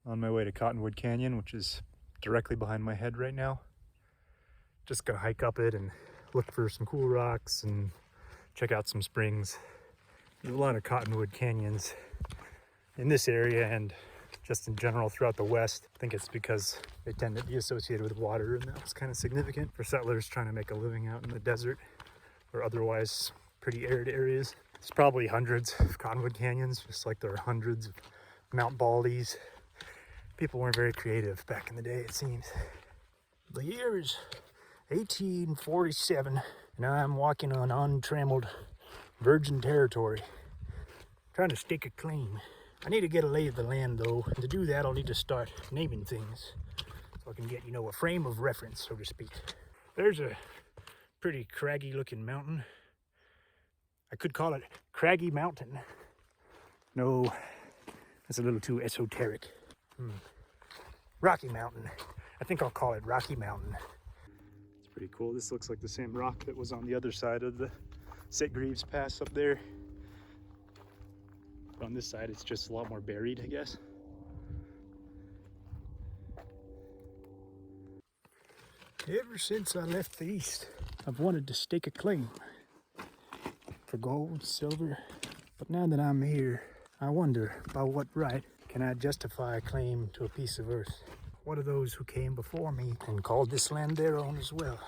On my way to Cottonwood Canyon, which is directly behind my head right now. Just gonna hike up it and look for some cool rocks and check out some springs. There's a lot of Cottonwood Canyons in this area and just in general throughout the West. I think it's because they tend to be associated with water, and that was kind of significant for settlers trying to make a living out in the desert or otherwise pretty arid areas. There's probably hundreds of Cottonwood Canyons, just like there are hundreds of Mount Baldies. People weren't very creative back in the day, it seems. The year is 1847, and I'm walking on untrammeled virgin territory, trying to stake a claim. I need to get a lay of the land, though, and to do that I'll need to start naming things so I can get, a frame of reference, so to speak. There's a pretty craggy looking mountain. I could call it Craggy Mountain. No, that's a little too esoteric. Rocky Mountain. I think I'll call it Rocky Mountain. It's pretty cool. This looks like the same rock that was on the other side of the St. Greaves Pass up there. But on this side, it's just a lot more buried, I guess. Ever since I left the East, I've wanted to stake a claim for gold, silver. But now that I'm here, I wonder, by what right can I justify a claim to a piece of earth? What of those who came before me and called this land their own as well?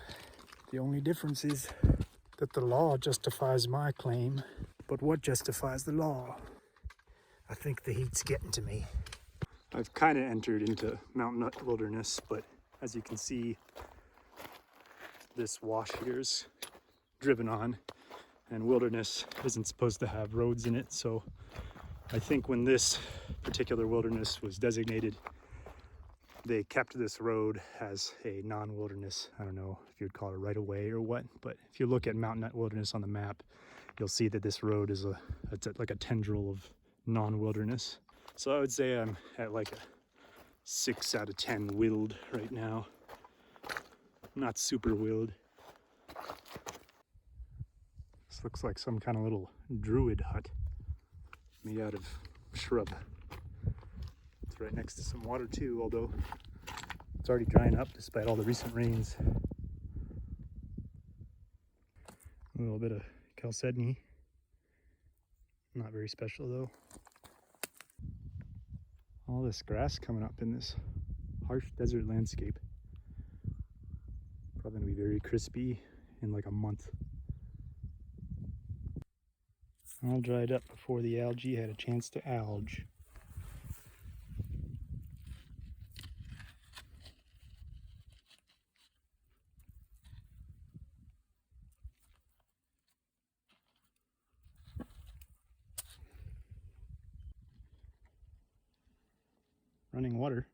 The only difference is that the law justifies my claim, but what justifies the law? I think the heat's getting to me. I've kind of entered into Mount Nutt Wilderness, but as you can see, this wash here is driven on, and wilderness isn't supposed to have roads in it, so I think when this particular wilderness was designated, they kept this road as a non-wilderness. I don't know if you'd call it right of way or what, but if you look at Mount Nutt Wilderness on the map, you'll see that this road is like a tendril of non-wilderness. So I would say I'm at like a 6 out of 10 willed right now. Not super willed. This looks like some kind of little druid hut made out of shrub. It's right next to some water too, although it's already drying up despite all the recent rains. A little bit of chalcedony. Not very special though. All this grass coming up in this harsh desert landscape. Probably gonna be very crispy in like a month. All dried up before the algae had a chance to alge. Running water.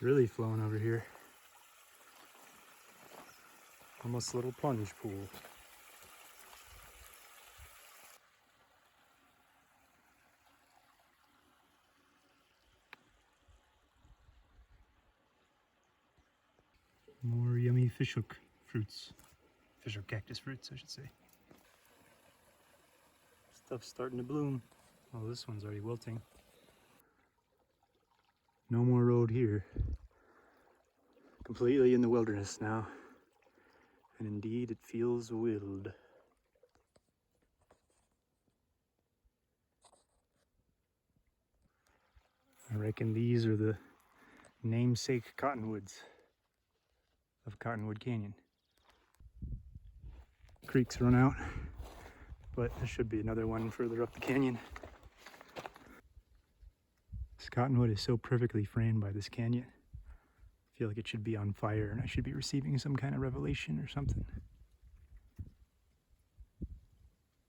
Really flowing over here. Almost a little plunge pool. More yummy fishhook fruits. Fishhook cactus fruits, I should say. Stuff's starting to bloom. Oh, this one's already wilting. No more road here. Completely in the wilderness now. And indeed, it feels willed. I reckon these are the namesake cottonwoods of Cottonwood Canyon. Creek's run out, but there should be another one further up the canyon. This cottonwood is so perfectly framed by this canyon. I feel like it should be on fire and I should be receiving some kind of revelation or something.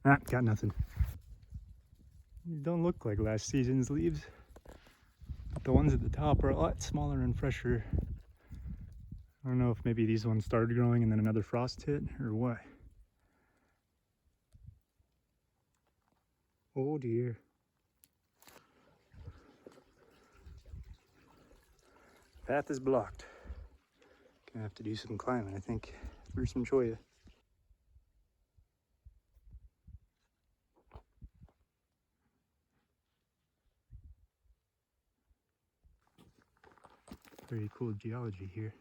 Ah, got nothing. These don't look like last season's leaves. But the ones at the top are a lot smaller and fresher. I don't know if maybe these ones started growing and then another frost hit or what. Oh dear. Path is blocked. Gonna have to do some climbing, I think, through some cholla. Very cool geology here.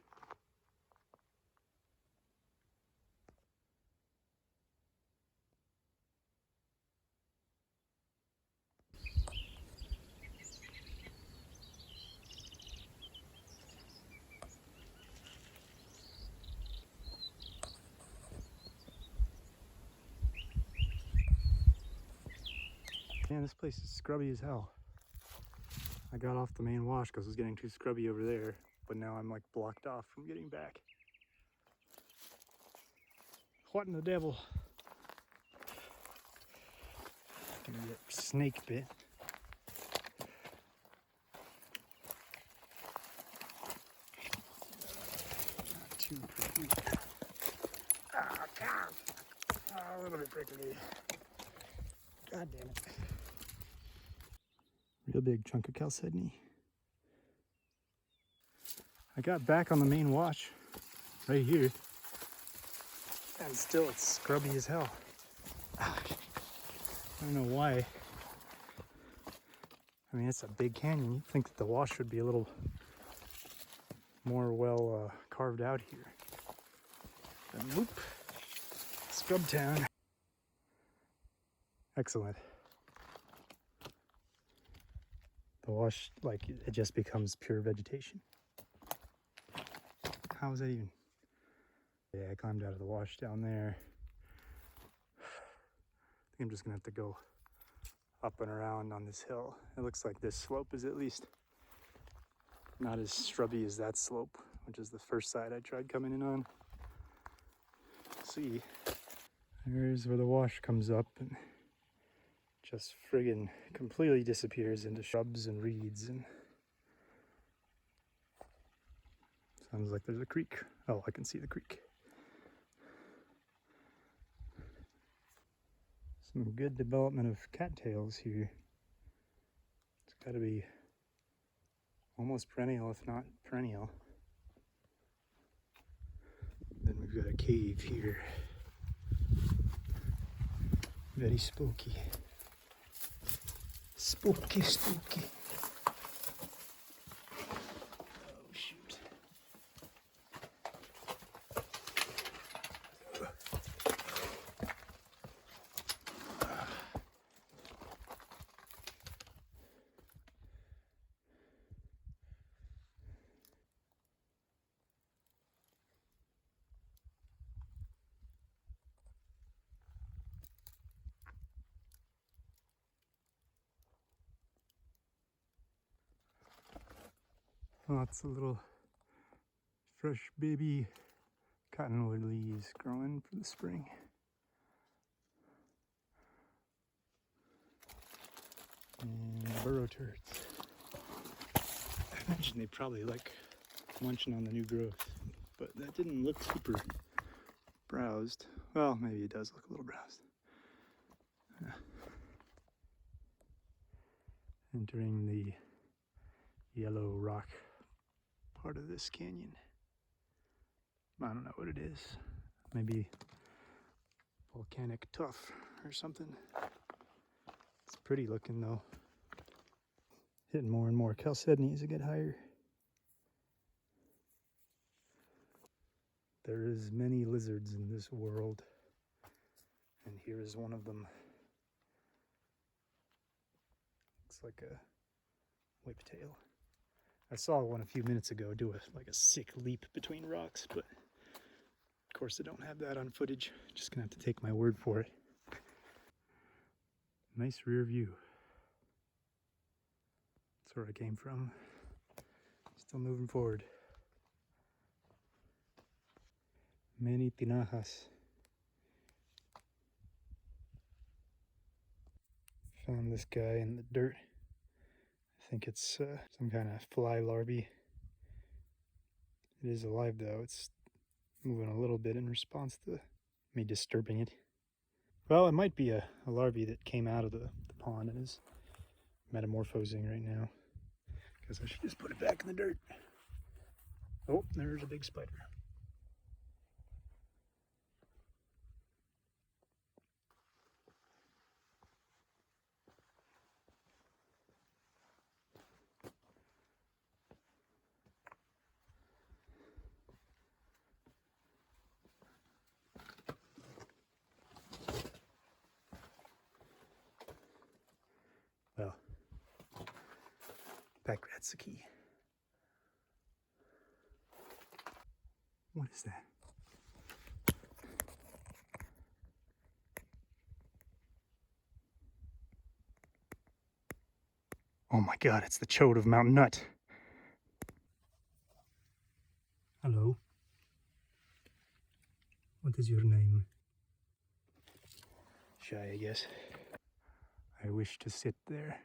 Man, this place is scrubby as hell. I got off the main wash because it was getting too scrubby over there, but now I'm like blocked off from getting back. What in the devil? Gonna get snake bit. Not too prickly. Ah, God. Oh, a little bit prickly. God damn it. Real big chunk of chalcedony. I got back on the main wash right here, and still it's scrubby as hell. I don't know why. I mean, it's a big canyon. You'd think that the wash would be a little more well carved out here. But nope. Scrub town. Excellent. The wash, like, it just becomes pure vegetation. How is that even? Yeah, I climbed out of the wash down there. I think I'm just gonna have to go up and around on this hill. It looks like this slope is at least not as shrubby as that slope, which is the first side I tried coming in on. Let's see. There's where the wash comes up and just friggin' completely disappears into shrubs and reeds, and sounds like there's a creek. Oh, I can see the creek. Some good development of cattails here. It's gotta be almost perennial, if not perennial. Then we've got a cave here. Very spooky. Spooky, spooky. Oh, shoot. Lots of little fresh baby cottonwood leaves growing for the spring. And burrow turrets. I imagine they probably like munching on the new growth, but that didn't look super browsed. Well, maybe it does look a little browsed. Yeah. Entering the yellow rock part of this canyon. I don't know what it is. Maybe volcanic tuff or something. It's pretty looking though. Hitting more and more chalcedony as I get higher. There is many lizards in this world, and here is one of them. Looks like a whiptail. I saw one a few minutes ago do a sick leap between rocks, but of course I don't have that on footage. Just gonna have to take my word for it. Nice rear view. That's where I came from. Still moving forward. Many tinajas. Found this guy in the dirt. I think it's some kind of fly larvae. It is alive though. It's moving a little bit in response to me disturbing it. Well, it might be a larvae that came out of the pond and is metamorphosing right now. Guess I should just put it back in the dirt. Oh, there's a big spider. backpack, that's the key. What is that? Oh my God, it's the chode of Mount Nutt. Hello. What is your name? Shy, I guess. I wish to sit there.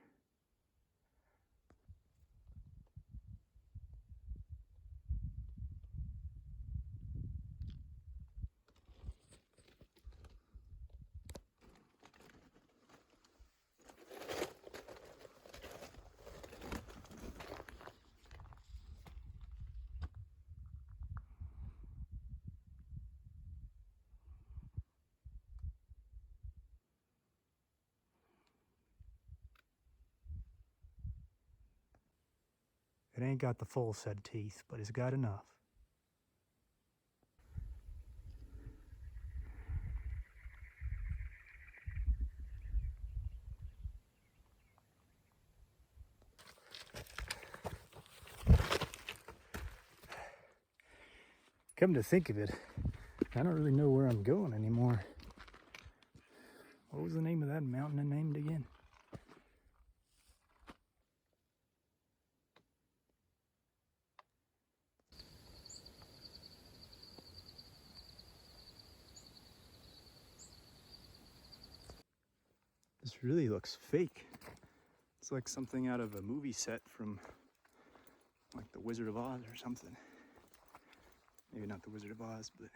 It ain't got the full set of teeth, but it's got enough. Come to think of it, I don't really know where I'm going anymore. What was the name of that mountain I named again? This really looks fake. It's like something out of a movie set from like The Wizard of Oz or something. Maybe not The Wizard of Oz, but